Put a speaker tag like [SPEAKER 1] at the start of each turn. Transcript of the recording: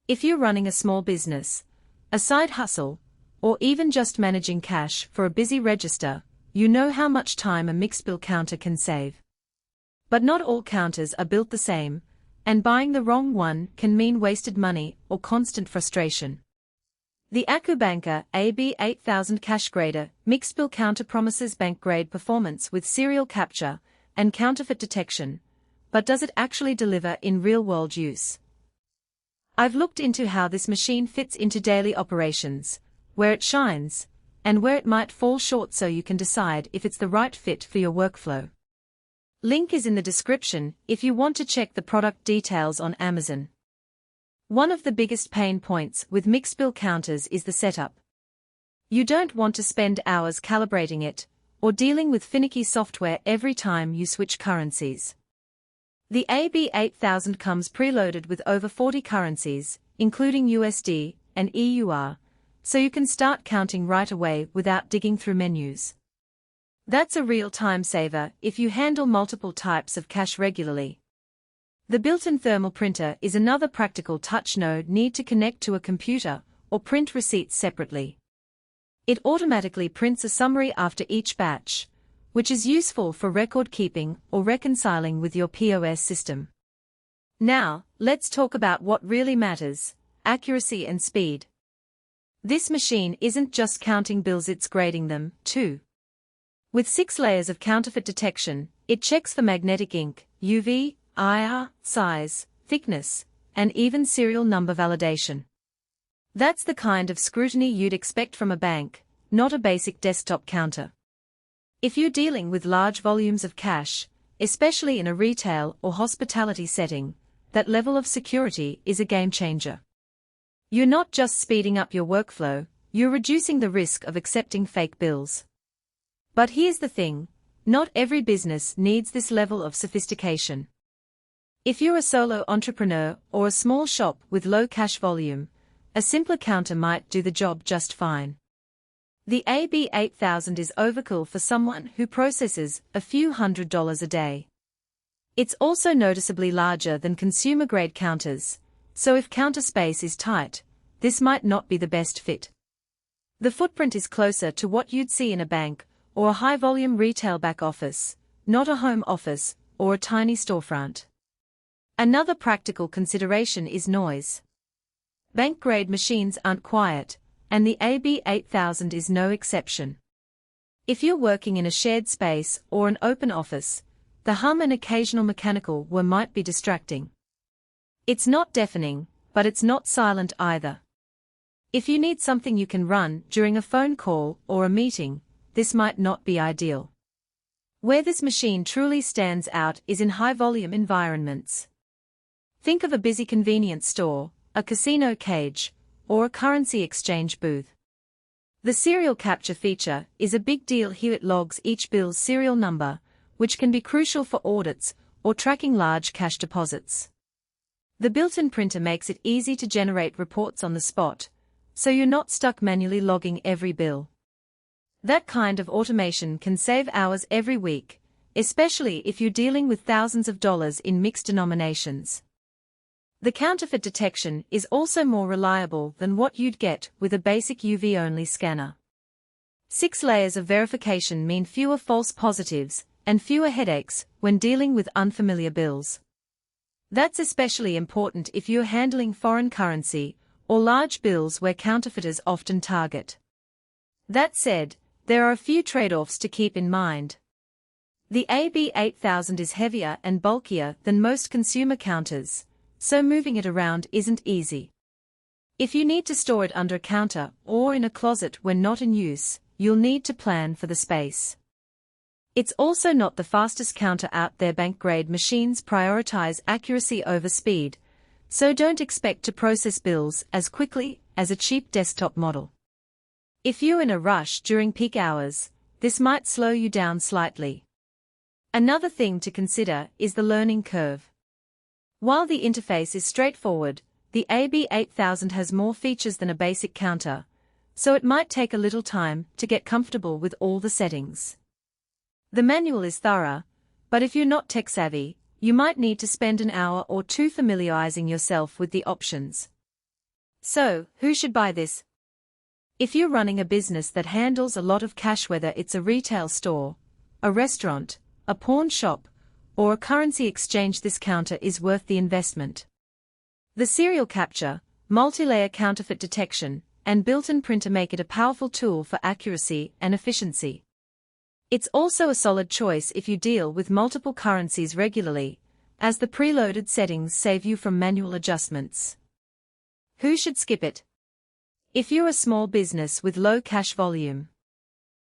[SPEAKER 1] If you're running a small business, a side hustle, or even just managing cash for a busy register, you know how much time a mixed bill counter can save. But not all counters are built the same, and buying the wrong one can mean wasted money or constant frustration. The AccuBANKER AB8000 CashGrader mixed bill counter promises bank-grade performance with serial capture and counterfeit detection, but does it actually deliver in real-world use? I've looked into how this machine fits into daily operations, where it shines, and where it might fall short so you can decide if it's the right fit for your workflow. Link is in the description if you want to check the product details on Amazon. One of the biggest pain points with mixed bill counters is the setup. You don't want to spend hours calibrating it, or dealing with finicky software every time you switch currencies. The AB8000 comes preloaded with over 40 currencies, including USD and EUR, so you can start counting right away without digging through menus. That's a real time saver if you handle multiple types of cash regularly. The built-in thermal printer is another practical touch. No need to connect to a computer or print receipts separately. It automatically prints a summary after each batch, which is useful for record keeping or reconciling with your POS system. Now, let's talk about what really matters: accuracy and speed. This machine isn't just counting bills, it's grading them, too. With 6 layers of counterfeit detection, it checks for magnetic ink, UV, IR, size, thickness, and even serial number validation. That's the kind of scrutiny you'd expect from a bank, not a basic desktop counter. If you're dealing with large volumes of cash, especially in a retail or hospitality setting, that level of security is a game changer. You're not just speeding up your workflow, you're reducing the risk of accepting fake bills. But here's the thing: not every business needs this level of sophistication. If you're a solo entrepreneur or a small shop with low cash volume, a simpler counter might do the job just fine. The AB8000 is overkill for someone who processes a few $100s a day. It's also noticeably larger than consumer-grade counters, so if counter space is tight, this might not be the best fit. The footprint is closer to what you'd see in a bank or a high-volume retail back office, not a home office or a tiny storefront. Another practical consideration is noise. Bank-grade machines aren't quiet, and the AB8000 is no exception. If you're working in a shared space or an open office, the hum and occasional mechanical whir might be distracting. It's not deafening, but it's not silent either. If you need something you can run during a phone call or a meeting, this might not be ideal. Where this machine truly stands out is in high-volume environments. Think of a busy convenience store, a casino cage, or a currency exchange booth. The serial capture feature is a big deal here. It logs each bill's serial number, which can be crucial for audits or tracking large cash deposits. The built-in printer makes it easy to generate reports on the spot, so you're not stuck manually logging every bill. That kind of automation can save hours every week, especially if you're dealing with thousands of dollars in mixed denominations. The counterfeit detection is also more reliable than what you'd get with a basic UV-only scanner. 6 layers of verification mean fewer false positives and fewer headaches when dealing with unfamiliar bills. That's especially important if you're handling foreign currency or large bills where counterfeiters often target. That said, there are a few trade-offs to keep in mind. The AB8000 is heavier and bulkier than most consumer counters, so moving it around isn't easy. If you need to store it under a counter or in a closet when not in use, you'll need to plan for the space. It's also not the fastest counter out there. Bank-grade machines prioritize accuracy over speed, so don't expect to process bills as quickly as a cheap desktop model. If you're in a rush during peak hours, this might slow you down slightly. Another thing to consider is the learning curve. While the interface is straightforward, the AB8000 has more features than a basic counter, so it might take a little time to get comfortable with all the settings. The manual is thorough, but if you're not tech-savvy, you might need to spend an hour or two familiarizing yourself with the options. So, who should buy this? If you're running a business that handles a lot of cash, whether it's a retail store, a restaurant, a pawn shop, or a currency exchange, this counter is worth the investment. The serial capture, multi-layer counterfeit detection, and built-in printer make it a powerful tool for accuracy and efficiency. It's also a solid choice if you deal with multiple currencies regularly, as the preloaded settings save you from manual adjustments. Who should skip it? If you're a small business with low cash volume,